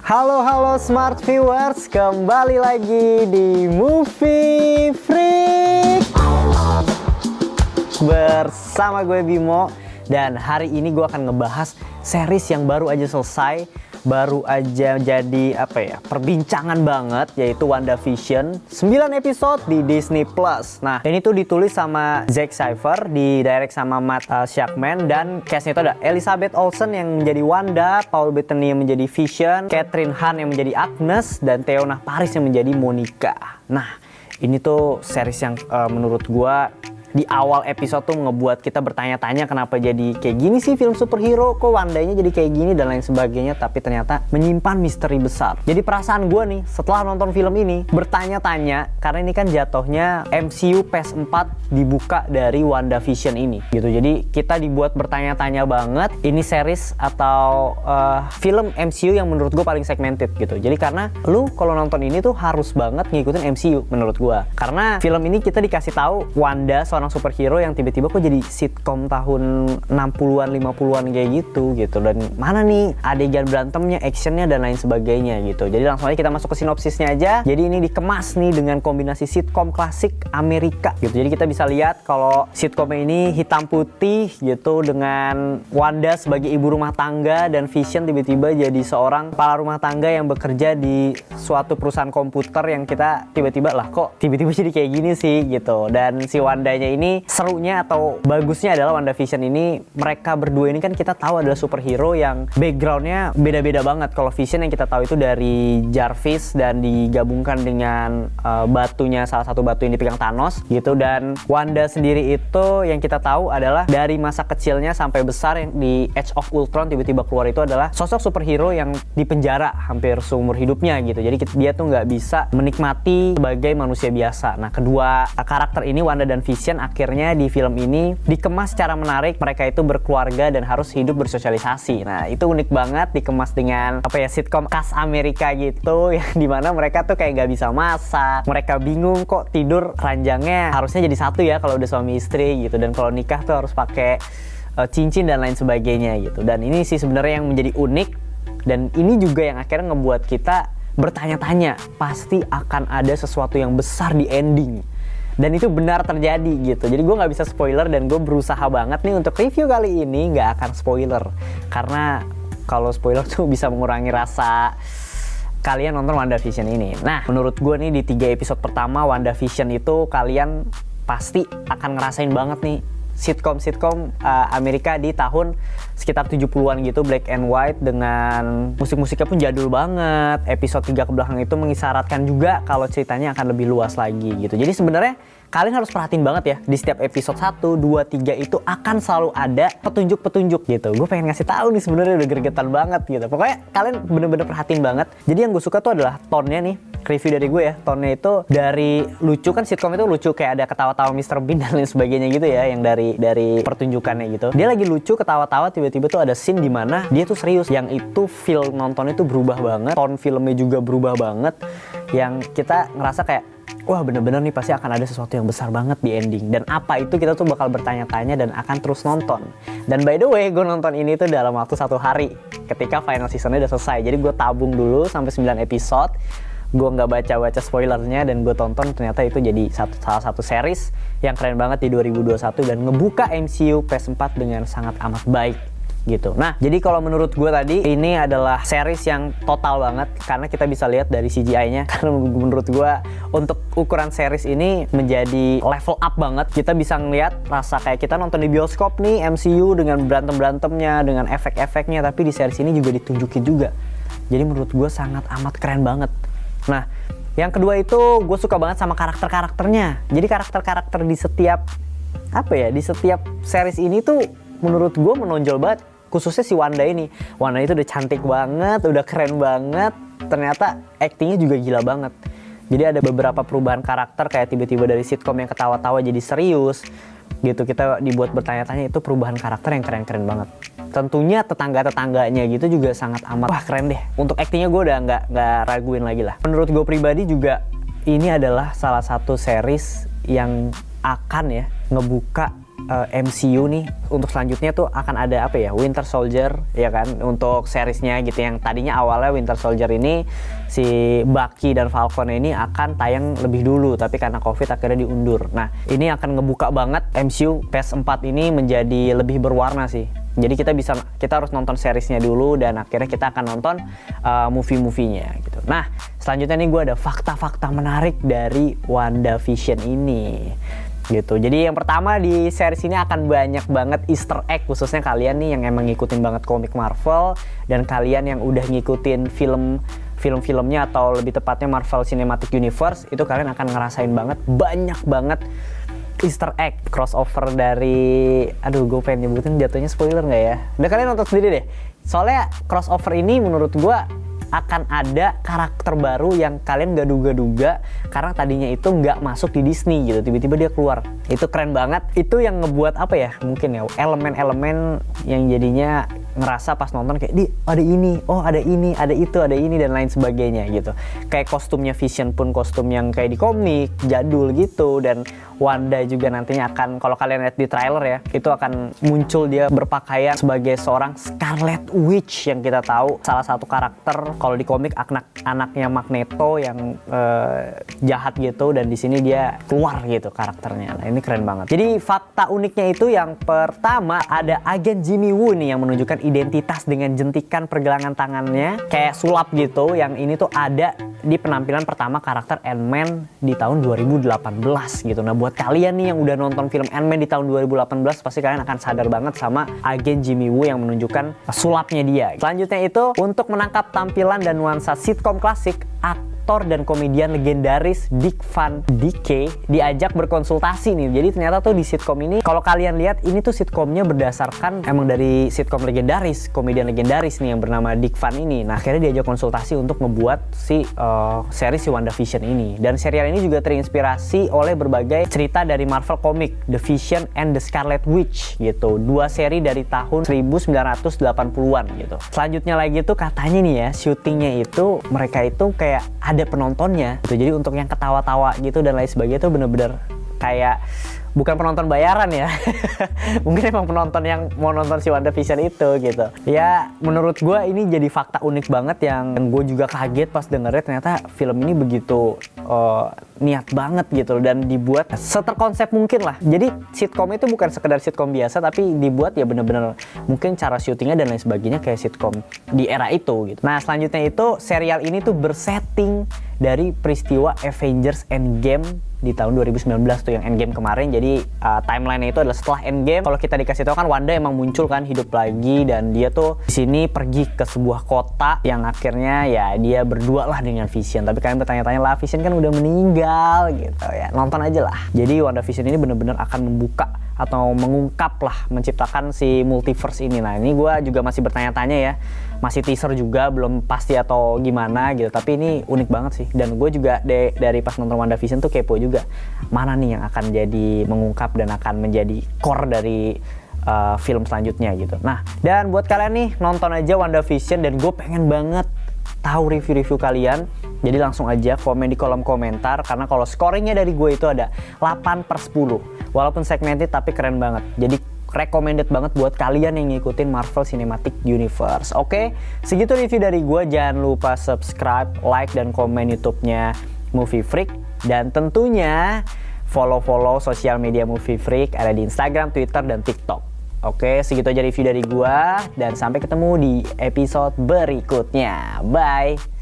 Halo smart viewers, kembali lagi di Movie Freak bersama gue Bimo. Dan hari ini gue akan ngebahas series yang baru aja selesai, baru aja jadi perbincangan banget, yaitu WandaVision 9 episode di Disney Plus. Nah, ini tuh ditulis sama Zack Snyder, didirect sama Matt Shakman, dan castnya itu ada Elizabeth Olsen yang menjadi Wanda, Paul Bettany yang menjadi Vision, Catherine Hahn yang menjadi Agnes, dan Teyonah Parris yang menjadi Monica. Nah, ini tuh series yang menurut gua di awal episode tuh ngebuat kita bertanya-tanya kenapa jadi kayak gini sih film superhero, kok Wandanya jadi kayak gini dan lain sebagainya, tapi ternyata menyimpan misteri besar. Jadi perasaan gue nih setelah nonton film ini bertanya-tanya, karena ini kan jatuhnya MCU Phase 4 dibuka dari WandaVision ini gitu. Jadi kita dibuat bertanya-tanya banget, ini series atau film MCU yang menurut gue paling segmented gitu. Jadi karena lu kalau nonton ini tuh harus banget ngikutin MCU menurut gue. Karena film ini kita dikasih tahu Wanda seorang superhero yang tiba-tiba kok jadi sitkom tahun 60-an 50-an kayak gitu. Dan mana nih adegan berantemnya, actionnya dan lain sebagainya gitu. Jadi langsung aja kita masuk ke sinopsisnya aja. Jadi ini dikemas nih dengan kombinasi sitkom klasik Amerika gitu. Jadi kita bisa lihat kalau sitkomnya ini hitam putih gitu, dengan Wanda sebagai ibu rumah tangga dan Vision tiba-tiba jadi seorang kepala rumah tangga yang bekerja di suatu perusahaan komputer yang kita tiba-tiba lah kok tiba-tiba jadi kayak gini sih gitu. Dan si Wandanya ini serunya atau bagusnya adalah WandaVision ini, mereka berdua ini kan kita tahu adalah superhero yang backgroundnya beda-beda banget. Kalau Vision yang kita tahu itu dari Jarvis dan digabungkan dengan batunya, salah satu batu yang dipegang Thanos gitu. Dan Wanda sendiri itu yang kita tahu adalah dari masa kecilnya sampai besar yang di Age of Ultron tiba-tiba keluar itu adalah sosok superhero yang dipenjara hampir seumur hidupnya gitu. Jadi dia tuh nggak bisa menikmati sebagai manusia biasa. Nah, kedua karakter ini Wanda dan Vision akhirnya di film ini dikemas secara menarik. Mereka itu berkeluarga dan harus hidup bersosialisasi. Nah, itu unik banget, dikemas dengan sitkom khas Amerika gitu, yang dimana mereka tuh kayak nggak bisa masak, mereka bingung kok tidur ranjangnya harusnya jadi satu ya kalau udah suami istri gitu, dan kalau nikah tuh harus pakai cincin dan lain sebagainya gitu. Dan ini sih sebenarnya yang menjadi unik, dan ini juga yang akhirnya ngebuat kita bertanya-tanya, pasti akan ada sesuatu yang besar di ending. Dan itu benar terjadi gitu. Jadi gue gak bisa spoiler, dan gue berusaha banget nih untuk review kali ini gak akan spoiler. Karena kalau spoiler tuh bisa mengurangi rasa kalian nonton WandaVision ini. Nah, menurut gue nih di 3 episode pertama WandaVision itu kalian pasti akan ngerasain banget nih sitkom Amerika di tahun sekitar 70-an gitu, black and white, dengan musik-musiknya pun jadul banget. Episode 3 ke belakang itu mengisyaratkan juga kalau ceritanya akan lebih luas lagi gitu. Jadi sebenarnya kalian harus perhatiin banget ya, di setiap episode 1, 2, 3 itu akan selalu ada petunjuk-petunjuk gitu. Gue pengen ngasih tahu nih, sebenarnya udah gregetan banget gitu. Pokoknya kalian bener-bener perhatiin banget. Jadi yang gue suka tuh adalah tone-nya nih, review dari gue ya, tone-nya itu dari lucu, kan sitkom itu lucu, kayak ada ketawa-tawa Mr. Bean dan lain sebagainya gitu ya, yang dari pertunjukannya gitu. Dia lagi lucu, ketawa-tawa, tiba-tiba tuh ada scene dimana dia tuh serius, yang itu feel nontonnya tuh berubah banget, tone filmnya juga berubah banget, yang kita ngerasa kayak wah bener-bener nih pasti akan ada sesuatu yang besar banget di ending. Dan apa itu kita tuh bakal bertanya-tanya dan akan terus nonton. Dan by the way, gue nonton ini tuh dalam waktu 1 hari ketika final seasonnya udah selesai. Jadi gue tabung dulu sampai 9 episode, gue nggak baca-baca spoilernya, dan gue tonton. Ternyata itu jadi salah satu series yang keren banget di 2021 dan ngebuka MCU Phase 4 dengan sangat amat baik gitu. Nah, jadi kalau menurut gue tadi ini adalah series yang total banget, karena kita bisa lihat dari CGI-nya. Karena menurut gue untuk ukuran series ini menjadi level up banget. Kita bisa ngeliat rasa kayak kita nonton di bioskop nih MCU dengan berantem-berantemnya, dengan efek-efeknya, tapi di series ini juga ditunjukin juga. Jadi menurut gue sangat amat keren banget. Nah, yang kedua itu gue suka banget sama karakter-karakternya. Jadi karakter-karakter di setiap series ini tuh menurut gue menonjol banget. Khususnya si Wanda ini. Wanda itu udah cantik banget, udah keren banget. Ternyata actingnya juga gila banget. Jadi ada beberapa perubahan karakter, kayak tiba-tiba dari sitkom yang ketawa-tawa jadi serius gitu. Kita dibuat bertanya-tanya, itu perubahan karakter yang keren-keren banget. Tentunya tetangga-tetangganya gitu juga sangat amat wah keren deh. Untuk actingnya gue udah nggak raguin lagi lah. Menurut gue pribadi juga ini adalah salah satu series yang akan ya ngebuka MCU nih untuk selanjutnya tuh akan ada apa ya, Winter Soldier ya kan, untuk seriesnya gitu, yang tadinya awalnya Winter Soldier ini si Bucky dan Falcon ini akan tayang lebih dulu, tapi karena COVID akhirnya diundur. Nah ini akan ngebuka banget MCU Phase 4 ini menjadi lebih berwarna sih. Jadi kita harus nonton seriesnya dulu dan akhirnya kita akan nonton movie-movie-nya gitu. Nah selanjutnya nih gue ada fakta-fakta menarik dari WandaVision ini gitu. Jadi yang pertama, di series ini akan banyak banget Easter egg, khususnya kalian nih yang emang ngikutin banget komik Marvel dan kalian yang udah ngikutin film-filmnya atau lebih tepatnya Marvel Cinematic Universe, itu kalian akan ngerasain banget banyak banget Easter egg, crossover dari, aduh gue pengen nyebutin jatuhnya spoiler nggak ya? Udah kalian nonton sendiri deh. Soalnya crossover ini menurut gue akan ada karakter baru yang kalian gak duga-duga karena tadinya itu nggak masuk di Disney gitu, tiba-tiba dia keluar. Itu keren banget. Itu yang ngebuat apa ya, mungkin ya elemen-elemen yang jadinya ngerasa pas nonton kayak ada ini, oh ada ini, ada itu, ada ini dan lain sebagainya gitu. Kayak kostumnya Vision pun kostum yang kayak di komik jadul gitu, dan Wanda juga nantinya akan, kalau kalian lihat di trailer ya, itu akan muncul dia berpakaian sebagai seorang Scarlet Witch yang kita tahu salah satu karakter kalau di komik anaknya Magneto yang jahat gitu, dan di sini dia keluar gitu karakternya. Nah ini keren banget. Jadi fakta uniknya itu yang pertama ada agen Jimmy Woo nih yang menunjukkan identitas dengan jentikan pergelangan tangannya kayak sulap gitu, yang ini tuh ada di penampilan pertama karakter Ant-Man di tahun 2018 gitu. Nah buat kalian nih yang udah nonton film Ant-Man di tahun 2018 pasti kalian akan sadar banget sama agen Jimmy Woo yang menunjukkan sulapnya dia. Selanjutnya itu untuk menangkap tampilan dan nuansa sitkom klasik, aktor dan komedian legendaris Dick Van Dyke diajak berkonsultasi nih. Jadi ternyata tuh di sitkom ini, kalau kalian lihat ini tuh sitkomnya berdasarkan emang dari sitkom legendaris, komedian legendaris nih yang bernama Dick Van ini. Nah akhirnya diajak konsultasi untuk ngebuat si series si WandaVision ini. Dan serial ini juga terinspirasi oleh berbagai cerita dari Marvel Comic, The Vision and the Scarlet Witch gitu. Dua seri dari tahun 1980-an gitu. Selanjutnya lagi tuh katanya nih ya, syutingnya itu mereka itu kayak ada penontonnya gitu. Jadi untuk yang ketawa-tawa gitu dan lain sebagainya itu bener-bener kayak bukan penonton bayaran ya. Mungkin emang penonton yang mau nonton si WandaVision itu gitu. Ya menurut gue ini jadi fakta unik banget yang gue juga kaget pas dengernya, ternyata film ini begitu niat banget gitu dan dibuat seterkonsep mungkin lah. Jadi sitkom itu bukan sekedar sitkom biasa, tapi dibuat ya bener-bener mungkin cara syutingnya dan lain sebagainya kayak sitkom di era itu gitu. Nah selanjutnya itu serial ini tuh bersetting dari peristiwa Avengers Endgame di tahun 2019 tuh, yang Endgame kemarin. Jadi timeline-nya itu adalah setelah Endgame. Kalau kita dikasih tahu kan Wanda emang muncul kan, hidup lagi, dan dia tuh di sini pergi ke sebuah kota yang akhirnya ya dia berdua lah dengan Vision. Tapi kalian bertanya-tanya lah, Vision kan udah meninggal gitu ya. Nonton aja lah. Jadi WandaVision ini bener-bener akan membuka atau mengungkap lah, menciptakan si multiverse ini. Nah ini gue juga masih bertanya-tanya ya, masih teaser juga, belum pasti atau gimana gitu. Tapi ini unik banget sih. Dan gue juga dari pas nonton WandaVision tuh kepo juga, mana nih yang akan jadi mengungkap dan akan menjadi core dari film selanjutnya gitu. Nah dan buat kalian nih, nonton aja WandaVision, dan gue pengen banget tahu review-review kalian. Jadi langsung aja komen di kolom komentar, karena kalau scoringnya dari gue itu ada 8/10. Walaupun segmented tapi keren banget. Jadi recommended banget buat kalian yang ngikutin Marvel Cinematic Universe. Oke, segitu review dari gue. Jangan lupa subscribe, like, dan komen YouTube-nya Movie Freak. Dan tentunya follow sosial media Movie Freak, ada di Instagram, Twitter, dan TikTok. Oke, segitu aja review dari gue, dan sampai ketemu di episode berikutnya. Bye!